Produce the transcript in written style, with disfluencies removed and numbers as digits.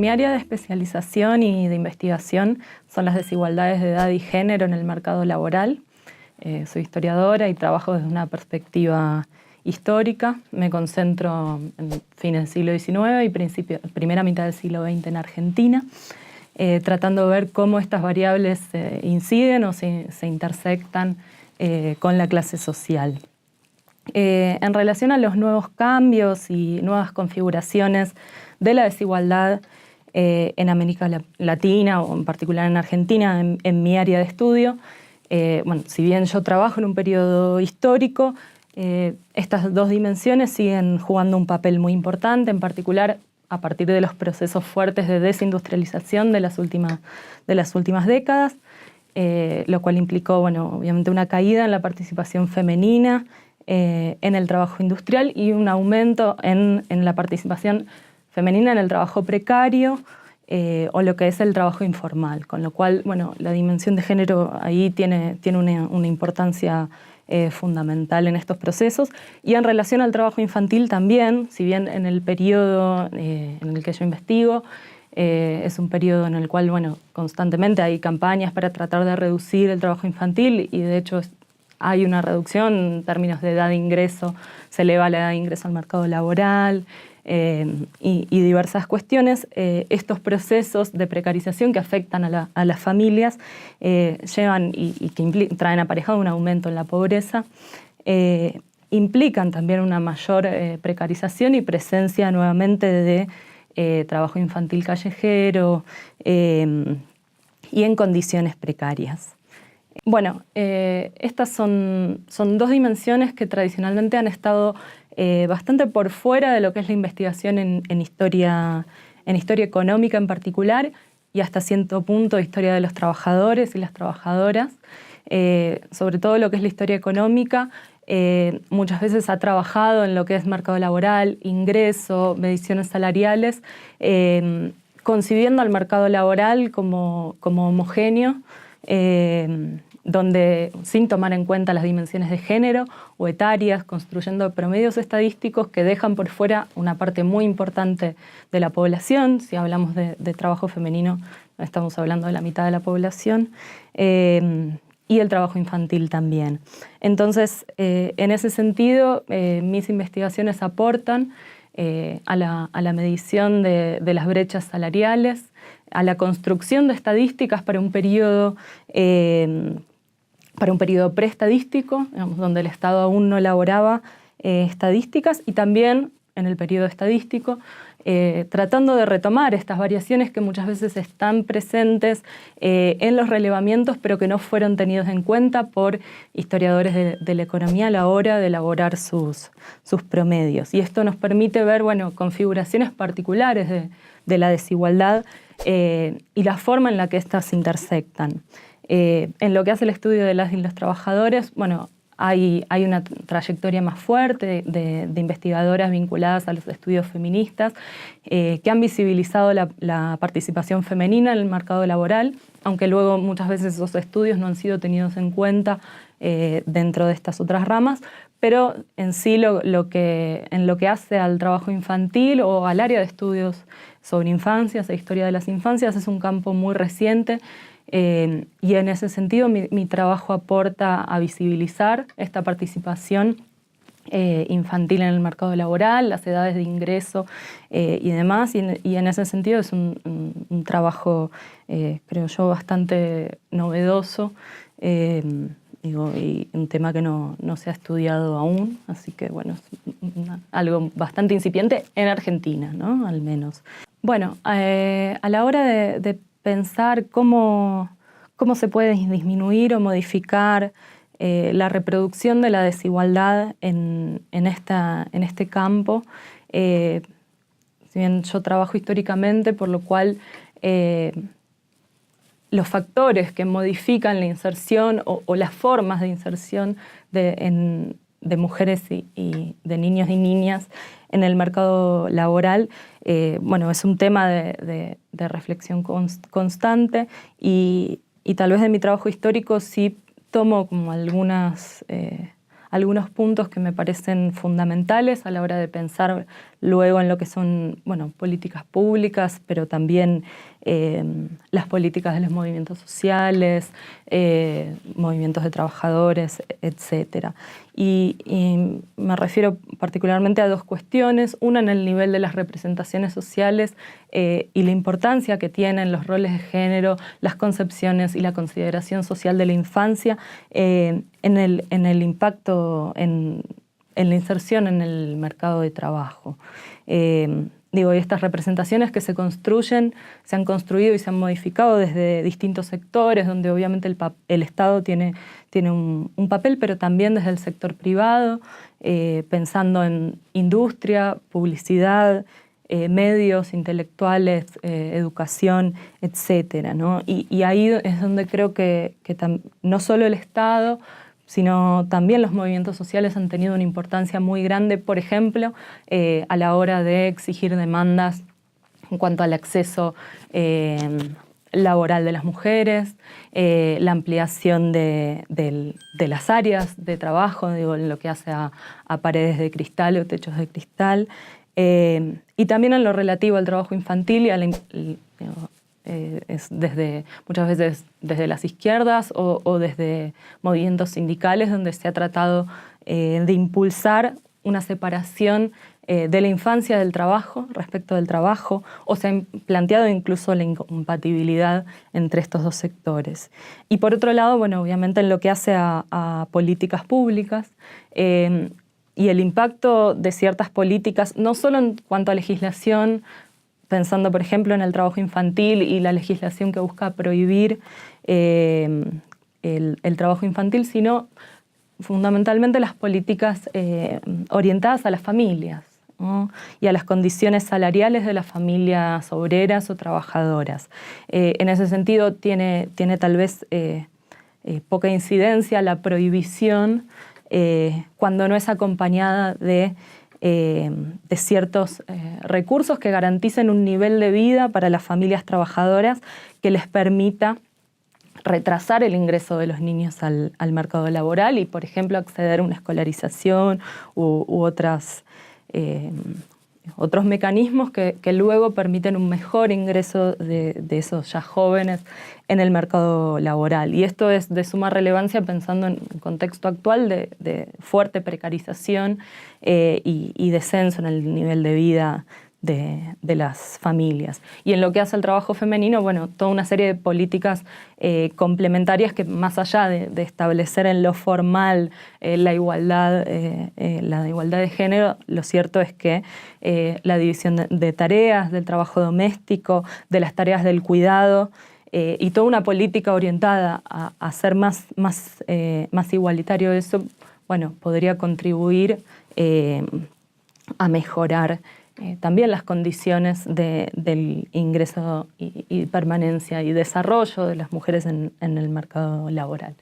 mi área de especialización y de investigación son las desigualdades de edad y género en el mercado laboral. Soy historiadora y trabajo desde una perspectiva histórica. Me concentro en fines del siglo XIX y primera mitad del siglo XX en Argentina, tratando de ver cómo estas variables inciden o se intersectan con la clase social. En relación a los nuevos cambios y nuevas configuraciones de la desigualdad en América Latina o en particular en Argentina, en mi área de estudio, bueno, si bien yo trabajo en un periodo histórico, estas dos dimensiones siguen jugando un papel muy importante, en particular a partir de los procesos fuertes de desindustrialización de las últimas décadas, lo cual implicó, bueno, obviamente una caída en la participación femenina en el trabajo industrial y un aumento en la participación femenina en el trabajo precario o lo que es el trabajo informal, con lo cual, bueno, la dimensión de género ahí tiene una importancia fundamental en estos procesos. Y en relación al trabajo infantil también, si bien en el periodo en el que yo investigo, es un periodo en el cual, bueno, constantemente hay campañas para tratar de reducir el trabajo infantil y de hecho hay una reducción en términos de edad de ingreso, se eleva la edad de ingreso al mercado laboral y diversas cuestiones. Estos procesos de precarización que afectan a las familias llevan y que traen aparejado un aumento en la pobreza, implican también una mayor precarización y presencia nuevamente de trabajo infantil callejero y en condiciones precarias. Bueno, estas son dos dimensiones que tradicionalmente han estado bastante por fuera de lo que es la investigación en historia económica en particular y hasta cierto punto historia de los trabajadores y las trabajadoras. Sobre todo lo que es la historia económica, muchas veces ha trabajado en lo que es mercado laboral, ingreso, mediciones salariales, concibiendo al mercado laboral como homogéneo, donde sin tomar en cuenta las dimensiones de género o etarias, construyendo promedios estadísticos que dejan por fuera una parte muy importante de la población. Si hablamos de trabajo femenino, estamos hablando de la mitad de la población, y el trabajo infantil también. Entonces, en ese sentido, mis investigaciones aportan a la medición de las brechas salariales, a la construcción de estadísticas para un periodo preestadístico, digamos, donde el Estado aún no elaboraba estadísticas, y también en el periodo estadístico, tratando de retomar estas variaciones que muchas veces están presentes en los relevamientos, pero que no fueron tenidos en cuenta por historiadores de la economía a la hora de elaborar sus promedios. Y esto nos permite ver, bueno, configuraciones particulares de la desigualdad y la forma en la que éstas se intersectan. En lo que hace el estudio de las y los trabajadores, bueno, hay una trayectoria más fuerte de investigadoras vinculadas a los estudios feministas que han visibilizado la participación femenina en el mercado laboral, aunque luego muchas veces esos estudios no han sido tenidos en cuenta dentro de estas otras ramas, pero en sí en lo que hace al trabajo infantil o al área de estudios sobre infancias e historia de las infancias es un campo muy reciente. Y en ese sentido mi trabajo aporta a visibilizar esta participación infantil en el mercado laboral, las edades de ingreso y demás, y en ese sentido es un trabajo, creo yo, bastante novedoso, y un tema que no se ha estudiado aún, así que bueno, es algo bastante incipiente en Argentina, ¿no? Al menos. Bueno, a la hora de pensar cómo se puede disminuir o modificar la reproducción de la desigualdad en este campo. Si bien yo trabajo históricamente, por lo cual los factores que modifican la inserción o las formas de inserción de mujeres y de niños y niñas en el mercado laboral, bueno, es un tema de reflexión constante y tal vez de mi trabajo histórico sí tomo como algunas algunos puntos que me parecen fundamentales a la hora de pensar luego en lo que son, bueno, políticas públicas, pero también las políticas de los movimientos sociales, movimientos de trabajadores, etc. Y me refiero particularmente a dos cuestiones, una en el nivel de las representaciones sociales y la importancia que tienen los roles de género, las concepciones y la consideración social de la infancia en el impacto, en la inserción en el mercado de trabajo. Digo, estas representaciones que se construyen, se han construido y se han modificado desde distintos sectores, donde obviamente el Estado tiene un papel, pero también desde el sector privado, pensando en industria, publicidad, medios intelectuales, educación, etcétera, ¿no? Y ahí es donde creo que no solo el Estado, sino también los movimientos sociales han tenido una importancia muy grande, por ejemplo, a la hora de exigir demandas en cuanto al acceso laboral de las mujeres, la ampliación de las áreas de trabajo, digo, en lo que hace a paredes de cristal o techos de cristal, y también en lo relativo al trabajo infantil y a es muchas veces desde las izquierdas o desde movimientos sindicales donde se ha tratado de impulsar una separación de la infancia del trabajo respecto del trabajo, o se ha planteado incluso la incompatibilidad entre estos dos sectores. Y por otro lado, bueno, obviamente en lo que hace a políticas públicas y el impacto de ciertas políticas, no solo en cuanto a legislación, pensando, por ejemplo, en el trabajo infantil y la legislación que busca prohibir el trabajo infantil, sino fundamentalmente las políticas orientadas a las familias, ¿no? Y a las condiciones salariales de las familias obreras o trabajadoras. En ese sentido, tiene tal vez poca incidencia la prohibición cuando no es acompañada de ciertos recursos que garanticen un nivel de vida para las familias trabajadoras que les permita retrasar el ingreso de los niños al mercado laboral y, por ejemplo, acceder a una escolarización u otros mecanismos que luego permiten un mejor ingreso de esos ya jóvenes en el mercado laboral. Y esto es de suma relevancia pensando en el contexto actual de fuerte precarización y descenso en el nivel de vida de las familias. Y en lo que hace al trabajo femenino, bueno, toda una serie de políticas complementarias que más allá de establecer en lo formal la igualdad de género, lo cierto es que la división de tareas, del trabajo doméstico, de las tareas del cuidado, y toda una política orientada a hacer más igualitario eso, bueno, podría contribuir a mejorar también las condiciones del ingreso y permanencia y desarrollo de las mujeres en el mercado laboral.